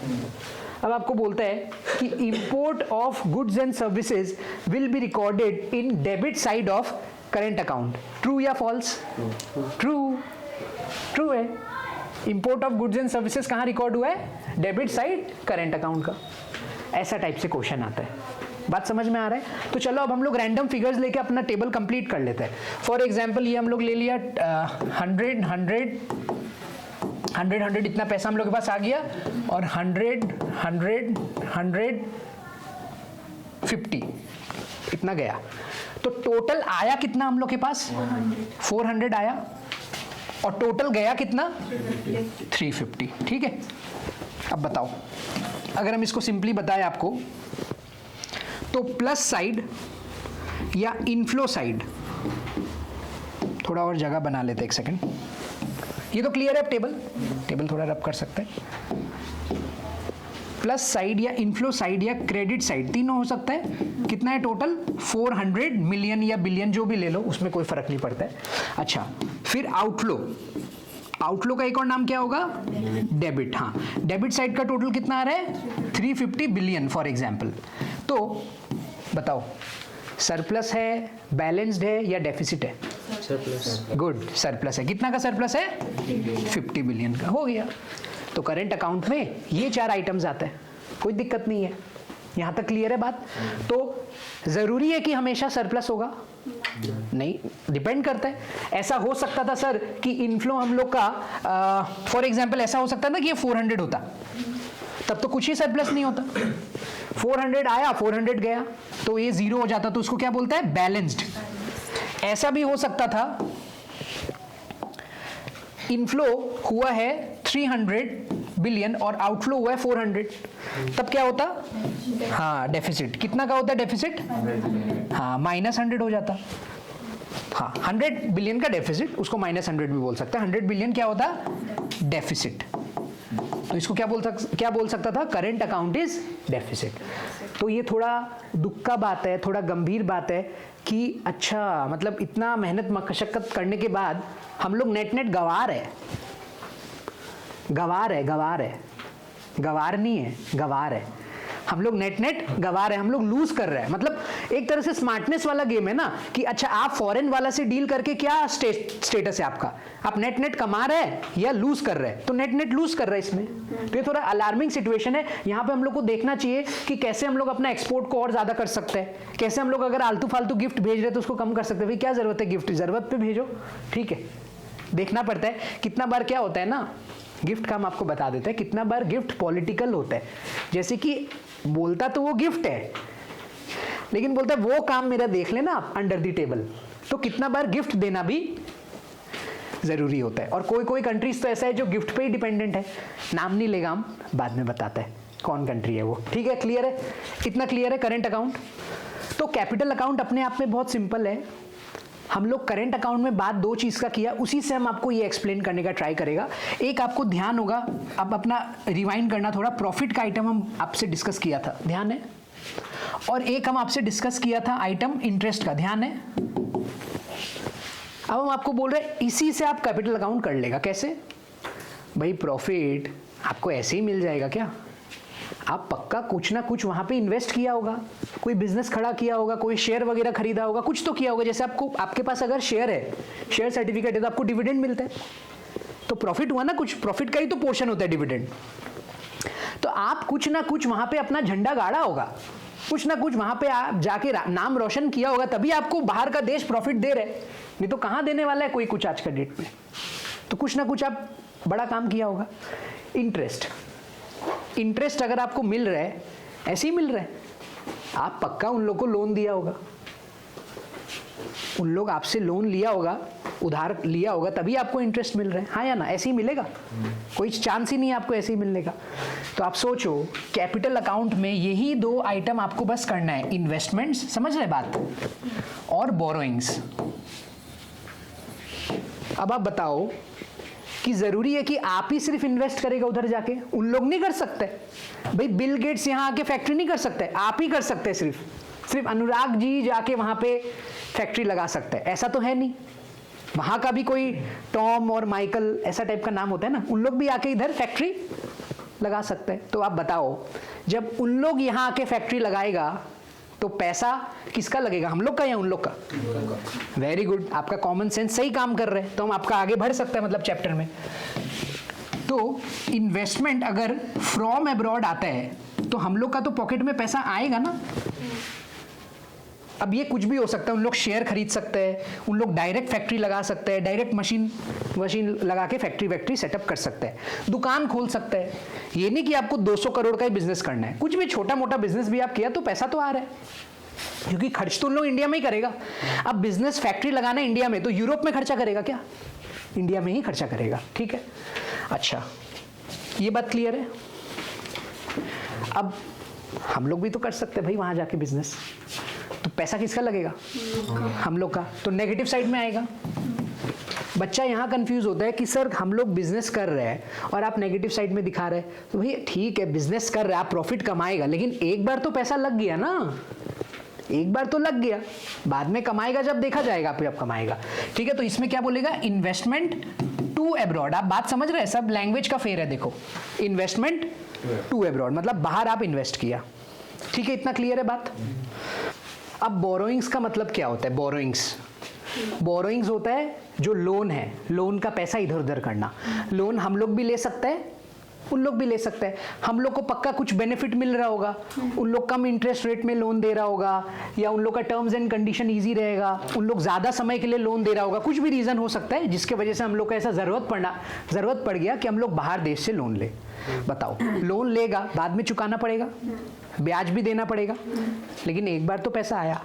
अब आपको बोलता है कि import of goods and services will be recorded in debit side of current account. True या फॉल्स? ट्रू, ट्रू है। Import of goods and services कहां रिकॉर्ड हुआ है? डेबिट साइड करेंट अकाउंट का। ऐसा टाइप से क्वेश्चन आता है। बात समझ में आ रहा है? तो चलो अब हम लोग रैंडम फिगर्स लेके अपना टेबल कंप्लीट कर लेते हैं। फॉर एग्जांपल ये हम लोग ले लिया 100 इतना पैसा हम लोग के पास आ गया, और 150 इतना गया। तो टोटल आया कितना हम लोग के पास? 400 आया, और टोटल गया कितना? 350। ठीक है, अब बताओ अगर हम इसको सिंपली बताएं आपको, तो प्लस साइड या इनफ्लो साइड, थोड़ा और जगह बना लेते हैं, 1 सेकंड। ये तो क्लियर है, अब टेबल थोड़ा रब कर सकते हैं। प्लस साइड या इनफ्लो साइड या क्रेडिट साइड, तीनों हो सकता है। कितना है टोटल? 400 मिलियन या बिलियन, जो भी ले लो, उसमें कोई फर्क नहीं पड़ता है। अच्छा, फिर आउटफ्लो, आउटफ्लो का एक और नाम क्या होगा? डेबिट। हाँ, डेबिट साइड का टोटल कितना आ रहा है? 350 बिलियन फॉर एग्जाम्पल। तो बताओ, सरप्लस है, बैलेंस्ड है या डेफिसिट है? सरप्लस। गुड, सरप्लस है। कितना का सरप्लस है? 50 बिलियन का। हो गया। तो करंट अकाउंट में ये 4 आइटम्स आते हैं, कोई दिक्कत नहीं है। यहां तक क्लियर है बात? तो जरूरी है कि हमेशा सरप्लस होगा? नहीं, डिपेंड करता है। ऐसा हो सकता था सर कि इनफ्लो हम लोग का फॉर एग्जांपल ऐसा हो सकता ना कि ये 400 होता, तब तो कुछ ही सरप्लस नहीं होता। 400 आया, 400 गया, तो ये 0 हो जाता, तो उसको क्या बोलता है? बैलेंस्ड। ऐसा भी हो सकता था, इनफ्लो हुआ है 300 बिलियन और आउटफ्लो हुआ है 400, तब क्या होता? हाँ, डेफिसिट। कितना का होता है डेफिसिट? हाँ, -100 हो जाता। हाँ, 100 बिलियन का डेफिसिट, उसको -100 भी बोल सकते हैं। 100 बिलियन क्या होता? डेफिसिट। तो इसको क्या बोल सकता था? Current account is deficit. तो ये थोड़ा दुख का बात है, थोड़ा गंभीर बात है कि अच्छा, मतलब इतना मेहनत मशक्कत करने के बाद हम लोग नेट गंवार है, गंवार नहीं है, गंवार है। हम लोग नेट गंवार है, हम लोग लूज कर रहे हैं। मतलब एक तरह से स्मार्टनेस वाला गेम है ना, कि अच्छा आप फॉरेन वाला से डील करके क्या स्टेटस है आपका? आप नेट कमा रहे हैं या लूज कर रहे हैं? तो नेट लूज कर रहे हैं इसमें। तो ये थोड़ा अलार्मिंग सिचुएशन है। यहाँ पे हम लोग को देखना चाहिए कि कैसे हम लोग अपना एक्सपोर्ट को और ज्यादा कर सकते हैं, कैसे हम लोग अगर आलतू फालतू गिफ्ट भेज रहे हैं तो उसको कम कर सकते हैं। भाई क्या जरूरत है गिफ्ट, जरूरत पे भेजो, ठीक है। देखना पड़ता है कितना बार क्या होता है ना, गिफ्ट का हम आपको बता देते हैं। कितना बार गिफ्ट पॉलिटिकल होता है, जैसे कि बोलता तो वो गिफ्ट है, लेकिन बोलता है वो काम मेरा देख लेना आप अंडर द टेबल। तो कितना बार गिफ्ट देना भी जरूरी होता है। और कोई कंट्रीज तो ऐसा है जो गिफ्ट पे ही डिपेंडेंट है, नाम नहीं लेगा, हम बाद में बताते हैं कौन कंट्री है वो, ठीक है। क्लियर है? इतना क्लियर है करंट अकाउंट। तो कैपिटल अकाउंट अपने आप में बहुत सिंपल है। हम लोग करंट अकाउंट में बात 2 चीज का किया, उसी से हम आपको ये एक्सप्लेन करने का ट्राई करेगा। एक आपको ध्यान होगा, अब अपना रिवाइंड करना थोड़ा, प्रॉफिट का आइटम हम आपसे डिस्कस किया था, ध्यान है? और एक हम आपसे डिस्कस किया था आइटम इंटरेस्ट का, ध्यान है? अब हम आपको बोल रहे हैं इसी से आप कैपिटल अकाउंट कर लेगा। कैसे? भाई प्रॉफिट आपको ऐसे ही मिल जाएगा क्या? आप पक्का कुछ ना कुछ वहां पे इन्वेस्ट किया होगा, कोई बिजनेस खड़ा किया होगा, कोई शेयर वगैरह खरीदा होगा, कुछ तो किया होगा। जैसे आपके पास अगर शेयर है, शेयर सर्टिफिकेट है, तो आपको डिविडेंड मिलता है, तो प्रॉफिट हुआ ना, कुछ प्रॉफिट का ही तो पोर्शन होता है डिविडेंड। तो आप कुछ ना कुछ वहां पे अपना झंडा गाड़ा होगा, कुछ ना कुछ वहां पे आप जाके नाम रोशन किया होगा, तभी आपको बाहर का देश प्रॉफिट दे रहे, नहीं तो कहां देने वाला है कोई कुछ आज का डेट में। तो कुछ ना कुछ आप बड़ा काम किया होगा। इंटरेस्ट अगर आपको मिल रहा है, ऐसे ही मिल रहा है, आप पक्का उन लोगों को लोन दिया होगा, उन लोग आपसे लोन लिया होगा, उधार लिया होगा, तभी आपको इंटरेस्ट मिल रहा है, हाँ या ना? ऐसे ही मिलेगा, कोई चांस ही नहीं है आपको ऐसे ही मिलने का। तो आप सोचो, कैपिटल अकाउंट में यही 2 आइटम आपको बस करना है, इन्वेस्टमेंट्स, समझ रहे बात, और बोरोइंग्स। अब आप बताओ कि जरूरी है कि आप ही सिर्फ इन्वेस्ट करेगा उधर जाके? उन लोग नहीं कर सकते भाई, बिल गेट्स यहां आके फैक्ट्री नहीं कर सकते, आप ही कर सकते हैं। सिर्फ अनुराग जी जाके वहां पे फैक्ट्री लगा सकते हैं, ऐसा तो है नहीं। वहां का भी कोई टॉम और माइकल ऐसा टाइप का नाम होता है ना, उन लोग भी आके इधर फैक्ट्री लगा सकते हैं। तो आप बताओ, जब उन लोग यहां आके फैक्ट्री लगाएगा तो पैसा किसका लगेगा, हम लोग का या उन लोग का? वेरी गुड, आपका कॉमन सेंस सही काम कर रहे हैं, तो हम आपका आगे बढ़ सकते हैं मतलब चैप्टर में। तो इन्वेस्टमेंट अगर फ्रॉम अब्रॉड आता है तो हम लोग का तो पॉकेट में पैसा आएगा ना। अब ये कुछ भी हो सकता है, उन लोग शेयर खरीद सकते हैं, उन लोग डायरेक्ट फैक्ट्री लगा सकते हैं, डायरेक्ट मशीन लगा के फैक्ट्री सेटअप कर सकते हैं, दुकान खोल सकते हैं। ये नहीं कि आपको 200 करोड़ का ही बिजनेस करना है, कुछ भी छोटा मोटा बिजनेस भी आप किया तो पैसा तो आ रहा है, क्योंकि खर्च तो उन लोग इंडिया में ही करेगा। अब बिजनेस फैक्ट्री लगाना है इंडिया में, तो यूरोप में खर्चा करेगा क्या? इंडिया में ही खर्चा करेगा, ठीक है। अच्छा, ये बात क्लियर है। अब हम लोग भी तो कर सकते हैं भाई वहां जाके बिजनेस, तो पैसा किसका लगेगा? हम लोग का। तो नेगेटिव साइड में आएगा, बच्चा यहाँ कंफ्यूज होता है कि सर हम लोग बिजनेस कर रहे हैं और आप नेगेटिव साइड में दिखा रहे हैं, तो भैया ठीक है बिजनेस कर रहे हैं, आप प्रॉफिट कमाएगा, लेकिन एक बार तो पैसा लग गया ना, एक बार तो लग गया, बाद में कमाएगा जब देखा जाएगा आप जब कमाएगा। ठीक है, तो इसमें क्या बोलेगा, इन्वेस्टमेंट टू अब्रॉड। आप बात समझ रहे हैं, सब लैंग्वेज का फेर है। देखो इन्वेस्टमेंट टू अब्रॉड मतलब बाहर आप इन्वेस्ट किया। ठीक है, इतना क्लियर है बात। अब बोरोइंग्स का मतलब क्या होता है, बोरोइंग्स होता है जो लोन है, लोन का पैसा इधर उधर करना। लोन हम लोग भी ले सकते हैं, उन लोग भी ले सकते हैं। हम लोग को पक्का कुछ बेनिफिट मिल रहा होगा, उन लोग कम इंटरेस्ट रेट में लोन दे रहा होगा, या उन लोग का टर्म्स एंड कंडीशन इजी रहेगा, उन लोग ज़्यादा समय के लिए लोन दे रहा होगा, कुछ भी रीज़न हो सकता है जिसके वजह से हम लोग को ऐसा ज़रूरत पड़ गया कि हम लोग बाहर देश से लोन ले। बताओ, लोन लेगा, बाद में चुकाना पड़ेगा, ब्याज भी देना पड़ेगा, लेकिन एक बार तो पैसा आया,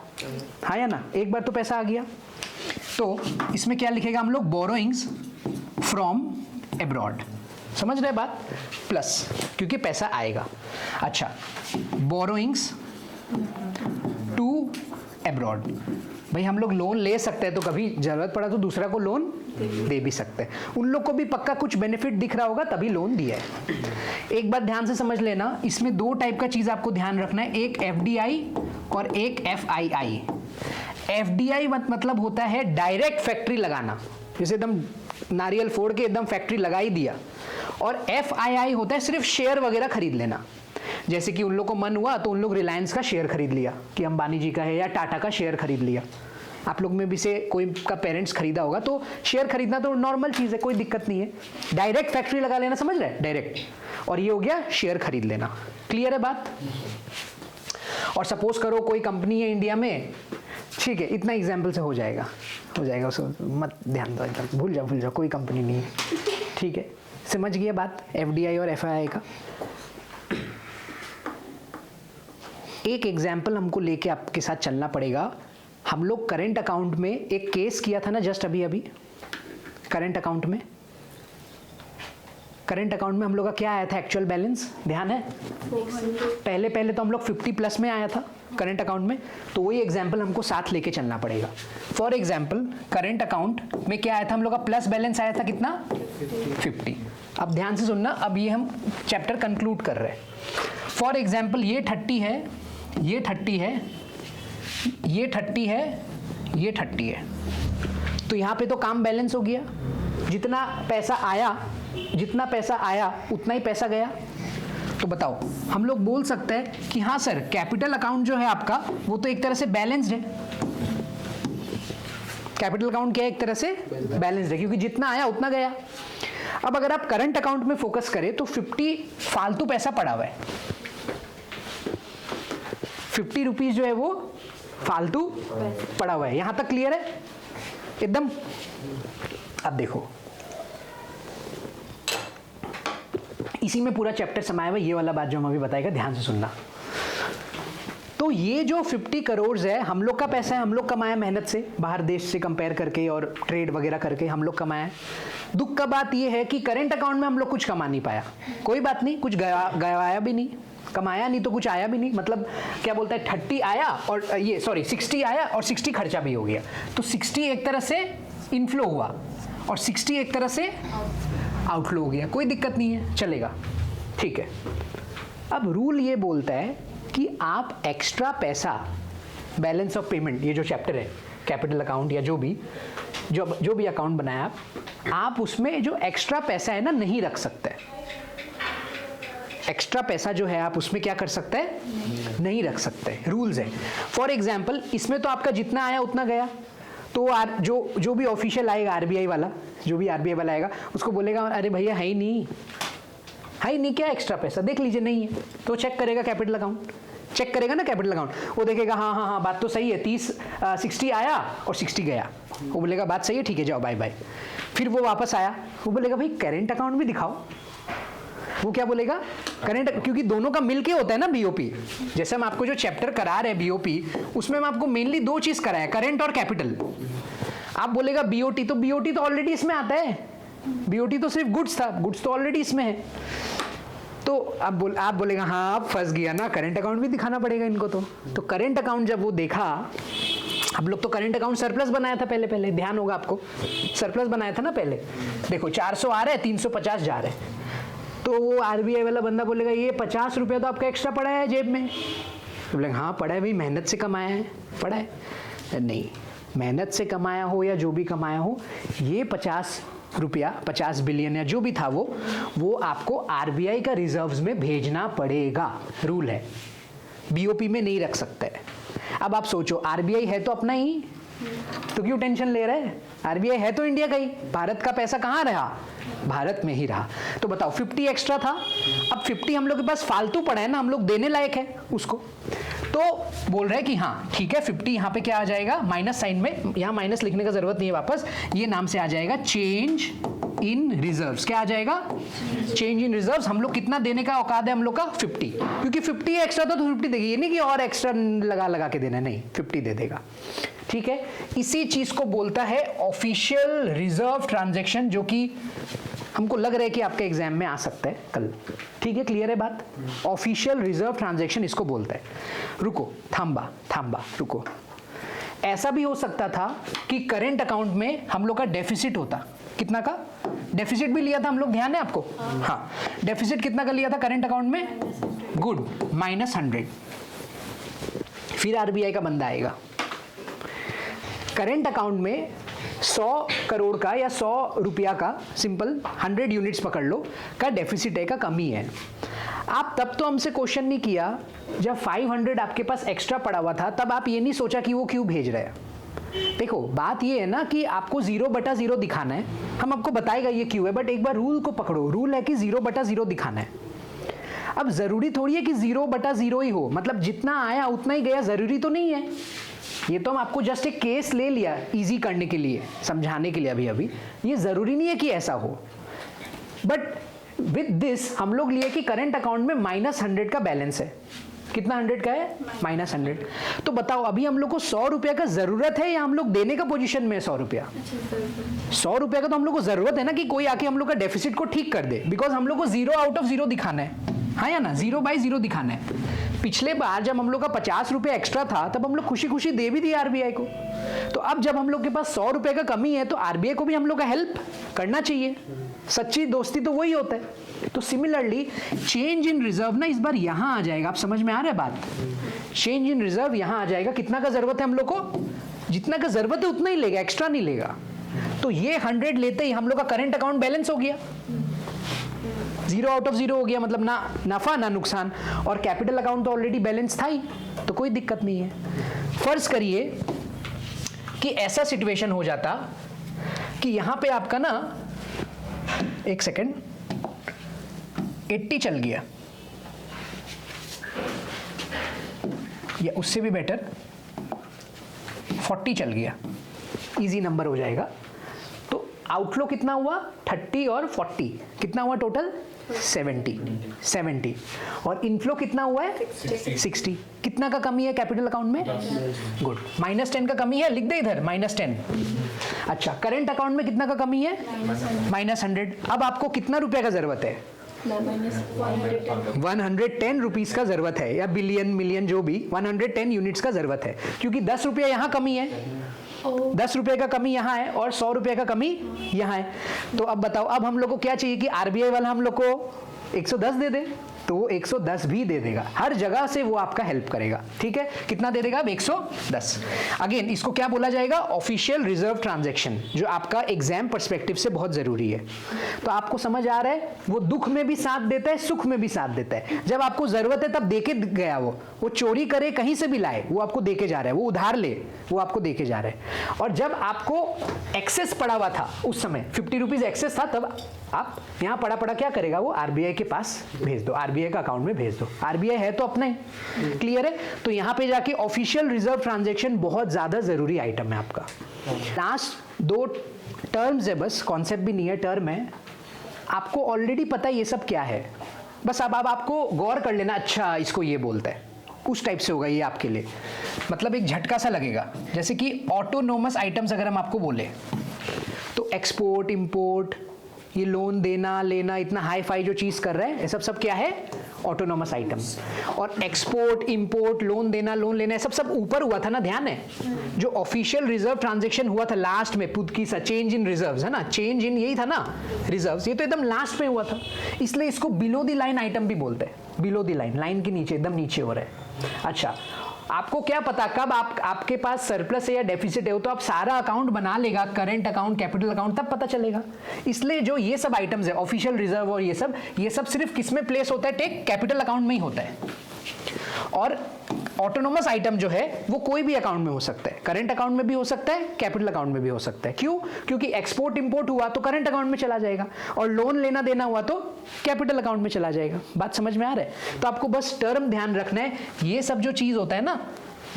हाँ या ना, एक बार तो पैसा आ गया। तो इसमें क्या लिखेगा हम लोग, बोरोइंग्स फ्रॉम अब्रॉड। समझ रहे बात, प्लस क्योंकि पैसा आएगा। अच्छा, बोरोइंग्स टू अब्रॉड, भाई हम लोग लोन ले सकते हैं तो कभी जरूरत पड़ा तो दूसरा को लोन दे भी सकते हैं। उन लोग को भी पक्का कुछ बेनिफिट दिख रहा होगा तभी लोन दिया है। एक बात ध्यान से समझ लेना, इसमें दो टाइप का चीज आपको ध्यान रखना है, एक एफडीआई और एक एफआईआई। एफडीआई मतलब होता है डायरेक्ट फैक्ट्री लगाना, जैसे एकदम नारियल फोड़ के एकदम फैक्ट्री लगा ही दिया। और एफआईआई होता है सिर्फ शेयर वगैरह खरीद लेना, जैसे कि उन लोग को मन हुआ तो उन लोग रिलायंस का शेयर खरीद लिया कि अंबानी जी का है, या टाटा का शेयर खरीद लिया। आप लोग में भी से कोई का पेरेंट्स खरीदा होगा, तो शेयर खरीदना तो नॉर्मल चीज़ है, कोई दिक्कत नहीं है। डायरेक्ट फैक्ट्री लगा लेना, समझ रहे हैं, डायरेक्ट। और ये हो गया शेयर खरीद लेना। क्लियर है बात। और सपोज करो कोई कंपनी है इंडिया में, ठीक है, इतना एग्जाम्पल से हो जाएगा, उसको मत ध्यान दो, एकदम भूल जाओ, कोई कंपनी नहीं है। ठीक है, समझ गया बात एफडीआई और एफआईआई का। एक एग्जाम्पल हमको लेके आपके साथ चलना पड़ेगा। हम लोग करंट अकाउंट में एक केस किया था ना जस्ट अभी करंट अकाउंट में हम लोग का क्या आया था एक्चुअल बैलेंस, ध्यान है? पहले तो हम लोग 50 प्लस में आया था करंट अकाउंट में, तो वही एग्जाम्पल हमको साथ लेके चलना पड़ेगा। फॉर एग्जाम्पल करंट अकाउंट में क्या आया था हम लोग का, प्लस बैलेंस आया था कितना, 50। अब ध्यान से सुनना, अब ये हम चैप्टर कंक्लूड कर रहे हैं। फॉर एग्जाम्पल ये 30 है, ये 30 है, ये 30 है, ये 30 है, तो यहाँ पे तो काम बैलेंस हो गया। जितना पैसा आया उतना ही पैसा गया। तो बताओ, हम लोग बोल सकते हैं कि हाँ सर, कैपिटल अकाउंट जो है आपका वो तो एक तरह से बैलेंस्ड है। कैपिटल अकाउंट क्या है, एक तरह से बैलेंस्ड है, क्योंकि जितना आया उतना गया। अब अगर आप करंट अकाउंट में फोकस करें तो 50 फालतू पैसा पड़ा हुआ है, 50 रुपीज जो है वो फालतू पड़ा हुआ है। यहां तक क्लियर है एकदम। अब देखो, इसी में पूरा चैप्टर समाया हुआ, ये वाला बात जो हम अभी बताएगा, ध्यान से सुनना। तो ये जो 50 करोड़ है हम लोग का पैसा है, हम लोग कमाया मेहनत से, बाहर देश से कंपेयर करके और ट्रेड वगैरह करके हम लोग कमाया। दुख का बात ये है कि करंट अकाउंट में हम लोग कुछ कमा नहीं पाया। कोई बात नहीं, कुछ गवाया भी नहीं, कमाया नहीं तो कुछ आया भी नहीं। मतलब क्या बोलता है, 30 आया और 60 आया और 60 खर्चा भी हो गया। तो 60 एक तरह से इनफ्लो हुआ और 60 एक तरह से आउटफ्लो हो गया। कोई दिक्कत नहीं है, चलेगा, ठीक है। अब रूल ये बोलता है कि आप एक्स्ट्रा पैसा, बैलेंस ऑफ पेमेंट, ये जो चैप्टर है कैपिटल अकाउंट या जो भी अकाउंट बनाया आप उसमें जो एक्स्ट्रा पैसा है ना नहीं रख सकते। एक्स्ट्रा पैसा जो है आप उसमें क्या कर सकते हैं, नहीं रख सकते, रूल्स है। फॉर एग्जाम्पल इसमें तो आपका जितना आया उतना गया, तो जो भी ऑफिशियल आएगा आरबीआई वाला, आएगा उसको बोलेगा अरे भैया है ही नहीं क्या एक्स्ट्रा पैसा, देख लीजिए नहीं है, तो चेक करेगा कैपिटल अकाउंट, चेक करेगा ना कैपिटल अकाउंट, वो देखेगा हाँ बात तो सही है, 60 आया और 60 गया, वो बोलेगा बात सही है, ठीक है जाओ बाय बाय। फिर वो वापस आया, वो बोलेगा भाई करेंट अकाउंट भी दिखाओ। वो क्या बोलेगा, करंट, क्योंकि दोनों का मिलके होता है ना बीओपी। जैसे हम आपको जो चैप्टर करा रहे हैं बीओपी, उसमें हम आपको मेनली 2 चीज कराया, करंट और कैपिटल। आप बोलेगा बीओटी, तो बीओटी तो ऑलरेडी इसमें आता है, बीओटी तो सिर्फ गुड्स था, गुड्स तो ऑलरेडी इसमें है। तो आप बोलेगा हाँ अब फंस गया ना, करंट अकाउंट भी दिखाना पड़ेगा इनको। तो करंट अकाउंट जब वो देखा हम लोग तो करंट अकाउंट सरप्लस बनाया था पहले, ध्यान होगा आपको, सरप्लस बनाया था ना पहले। देखो 400 आ रहा है, 350 जा रहे हैं, तो वो आरबीआई वाला बंदा बोलेगा ये 50 रुपया तो आपका एक्स्ट्रा पड़ा है जेब में। तो बोलेंगे हाँ पड़ा है भाई, मेहनत से कमाया है, पड़ा है। नहीं, मेहनत से कमाया हो या जो भी कमाया हो, ये 50 रुपया, 50 बिलियन या जो भी था वो आपको आरबीआई का रिजर्व्स में भेजना पड़ेगा, रूल है, बीओपी में नहीं रख सकते। अब आप सोचो आरबीआई है तो अपना ही, तो क्यों टेंशन ले रहे हैं? आरबीआई है तो इंडिया का ही, भारत का पैसा कहाँ रहा? भारत में ही रहा। तो बताओ 50 एक्स्ट्रा था, अब 50 हम लोग के पास फालतू पड़ा है ना, हम लोग देने लायक है उसको, तो बोल रहे हैं कि हाँ ठीक है 50 यहाँ पे क्या आ जाएगा, माइनस साइन में, यहाँ माइनस लिखने का जरूरत नहीं है वापस, ये नाम से आ जाएगा चेंज इन रिजर्व्स। क्या आ जाएगा? Change in reserves. हम लोग कितना देने का औकात है हम लोग का? 50, क्योंकि 50 एक्स्ट्रा था तो 50 देगी, ये नहीं कि और एक्स्ट्रा लगा के देना, नहीं 50 दे देगा। ठीक है, इसी चीज को बोलता है ऑफिशियल रिजर्व ट्रांजैक्शन, जो कि हमको लग रहा है कि आपके एग्जाम में आ सकता है कल। ठीक है, क्लियर है बात? ऑफिशियल रिजर्व ट्रांजैक्शन इसको बोलता है। रुको, थांबा रुको। ऐसा भी हो सकता था कि करंट अकाउंट में हम लोग का डेफिसिट होता, कितना का डेफिसिट भी लिया था हम लोग, ध्यान है आपको? हाँ, डेफिसिट कितना का लिया था करंट अकाउंट में? गुड, -100। फिर आरबीआई का बंदा आएगा, करंट अकाउंट में 100 करोड़ का या 100 रुपया का, सिंपल 100 यूनिट्स पकड़ लो, का डेफिसिट है, का कमी है। आप तब तो हमसे क्वेश्चन नहीं किया, जब 500 आपके पास एक्स्ट्रा पड़ा हुआ था तब आप ये नहीं सोचा कि वो क्यों भेज रहे हैं। देखो बात ये है ना कि आपको 0/0 दिखाना है, हम आपको बताएगा ये क्यों है, बट एक बार रूल को पकड़ो, रूल है कि 0/0 दिखाना है। अब जरूरी थोड़ी है कि 0/0 ही हो, मतलब जितना आया उतना ही गया, जरूरी तो नहीं है। ये तो हम आपको जस्ट एक केस ले लिया इजी करने के लिए, समझाने के लिए, अभी ये जरूरी नहीं है कि ऐसा हो। बट विद दिस हम लोग लिए कि करंट अकाउंट में -100 का बैलेंस है। कितना 100 का है? -100। तो बताओ अभी हम लोग को 100 रुपया का जरूरत है या हम लोग देने का पोजीशन में है? 100 रुपया, 100 रुपया का तो हम लोग को जरूरत है ना, कि कोई आके हम लोग का डेफिसिट को ठीक कर दे, बिकॉज हम लोग को 0/0 दिखाना है, हाँ या ना, 0/0 दिखाना है। पिछले बार जब हम लोग का 50 रुपया एक्स्ट्रा था तब हम लोग खुशी खुशी दे भी दिए आरबीआई को, तो अब जब हम लोग के पास 100 रुपए का कमी है तो आरबीआई को भी हम लोग का हेल्प करना चाहिए, सच्ची दोस्ती तो वही होता है। तो सिमिलरली चेंज इन रिजर्व ना इस बार यहां आ जाएगा, आप समझ में आ रहा है बात? चेंज इन रिजर्व यहां आ जाएगा, कितना का जरूरत है हम लोग को? जितना का जरूरत है उतना ही लेगा, एक्स्ट्रा नहीं लेगा। तो ये 100 लेते ही हम लोग का करंट अकाउंट बैलेंस हो गया, 0/0 हो गया, मतलब ना नफा ना नुकसान, और कैपिटल अकाउंट तो ऑलरेडी बैलेंस था ही, तो कोई दिक्कत नहीं है। फर्ज करिए कि ऐसा सिचुएशन हो जाता कि यहां पे आपका ना, एक सेकेंड, 80 चल गया, या उससे भी बेटर 40 चल गया, इजी नंबर हो जाएगा। तो आउटफ्लो कितना हुआ? 30 और 40 कितना हुआ टोटल? 70। और इनफ्लो कितना हुआ है? 60। कितना का कमी है कैपिटल अकाउंट में? गुड, -10 का कमी है, लिख दे इधर -10। अच्छा, करंट अकाउंट में कितना का कमी है? -100। अब आपको कितना रुपया का जरूरत है? 110 रुपीज का जरूरत है, या बिलियन मिलियन जो भी, 110 यूनिट्स का जरूरत है, क्योंकि 10 रुपया यहां कमी है, 10 रुपए का कमी यहाँ है और 100 रुपए का कमी यहाँ है। तो अब बताओ, अब हम लोग को क्या चाहिए कि आरबीआई वाला हम लोग को 110 दे दे, तो वो 110 भी दे देगा, हर जगह से वो आपका हेल्प करेगा। ठीक है, कितना दे देगा? 110। अगेन इसको क्या बोला जाएगा? ऑफिशियल रिजर्व ट्रांजैक्शन, जो आपका एग्जाम पर्सपेक्टिव से बहुत जरूरी है। तो आपको समझ आ रहा है, वो दुख में भी साथ देता है, सुख में भी साथ देता है। जब आपको जरूरत है तब देके गया, वो चोरी करे कहीं से भी लाए, वो आपको देके जा रहा है, वो उधार ले, वो आपको देके जा रहा है। और जब आपको एक्सेस पड़ा हुआ था, उस समय 50 रुपीज एक्सेस था, तब आप यहाँ पड़ा क्या करेगा? वो आरबीआई के पास भेज दो, आरबीआई का अकाउंट में भेज दो, आरबीआई है तो अपना ही। क्लियर है? तो यहाँ पे जाके ऑफिशियल रिजर्व ट्रांजैक्शन बहुत ज्यादा जरूरी आइटम है आपका। लास्ट 2 टर्म्स है बस, कॉन्सेप्ट भी नहीं है, टर्म है, आपको ऑलरेडी पता है ये सब क्या है, बस अब आपको गौर कर लेना, अच्छा इसको ये बोलता है, उस टाइप से होगा ये आपके लिए। मतलब एक झटका सा लगेगा, जैसे कि ऑटोनोमस आइटम्स अगर हम आपको बोले तो एक्सपोर्ट इंपोर्ट, ये लोन देना लेना, इतना हाई फाई जो चीज कर रहे हैं, ये सब क्या है? Autonomous item. और एक्सपोर्ट, इंपोर्ट, लोन देना, लोन लेना, सब सब ऊपर हुआ था ना, ध्यान है। जो ऑफिशियल रिजर्व ट्रांजैक्शन हुआ था लास्ट में, पुद की सा चेंज इन रिजर्व्स है ना, चेंज इन यही था ना रिजर्व्स, ये तो एकदम लास्ट में हुआ था, इसलिए इसको बिलो द लाइन आइटम भी बोलते हैं। बिलो द लाइन, लाइन के नीचे, एकदम नीचे हो रहा है। अच्छा, आपको क्या पता कब आपके पास सरप्लस है या डेफिसिट है, तो आप सारा अकाउंट बना लेगा, करंट अकाउंट, कैपिटल अकाउंट, तब पता चलेगा। इसलिए जो ये सब आइटम्स है, ऑफिशियल रिजर्व और ये सब सिर्फ किस में प्लेस होता है, टेक कैपिटल अकाउंट में ही होता है। और ऑटोनोमस आइटम जो है वो कोई भी अकाउंट में हो सकता है, करंट अकाउंट में भी हो सकता है, कैपिटल अकाउंट में भी हो सकता है। क्यों? क्योंकि एक्सपोर्ट इंपोर्ट हुआ तो करंट अकाउंट में चला जाएगा, और लोन लेना देना हुआ तो कैपिटल अकाउंट में चला जाएगा। बात समझ में आ रहा है? तो आपको बस टर्म ध्यान रखना है, ये सब जो चीज होता है ना,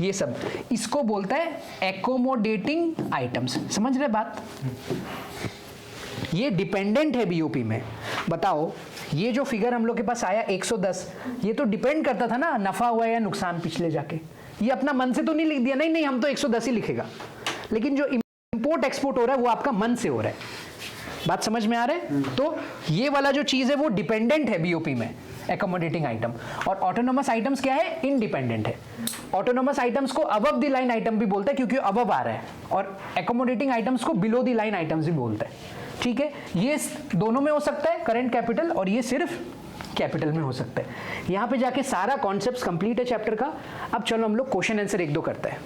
ये सब, इसको बोलता है एकोमोडेटिंग आइटम्स। समझ रहे बात? ये डिपेंडेंट है बीओपी में। बताओ, ये जो फिगर हम लोग के पास आया 110, ये तो डिपेंड करता था ना नफा हुआ या नुकसान पिछले जाके। ये अपना मन से तो नहीं लिख दिया, नहीं हम तो 110 ही लिखेगा, लेकिन जो इंपोर्ट एक्सपोर्ट हो रहा है वो आपका मन से हो रहा है। बात समझ में आ रहा है? तो ये वाला जो चीज है वो डिपेंडेंट है बीओपी में, एकोमोडेटिंग आइटम। और ऑटोनोमस आइटम्स क्या है? इंडिपेंडेंट है। ऑटोनोमस आइटम्स को अबव द लाइन आइटम भी बोलते हैं क्योंकि अबव आ रहा है, और एकोमोडेटिंग आइटम्स को बिलो द लाइन आइटम्स भी बोलते हैं। ठीक है, ये दोनों में हो सकता है, करंट कैपिटल, और ये सिर्फ कैपिटल में हो सकता है। यहां पे जाके सारा कॉन्सेप्ट कंप्लीट है चैप्टर का। अब चलो हम लोग क्वेश्चन आंसर एक दो करते हैं।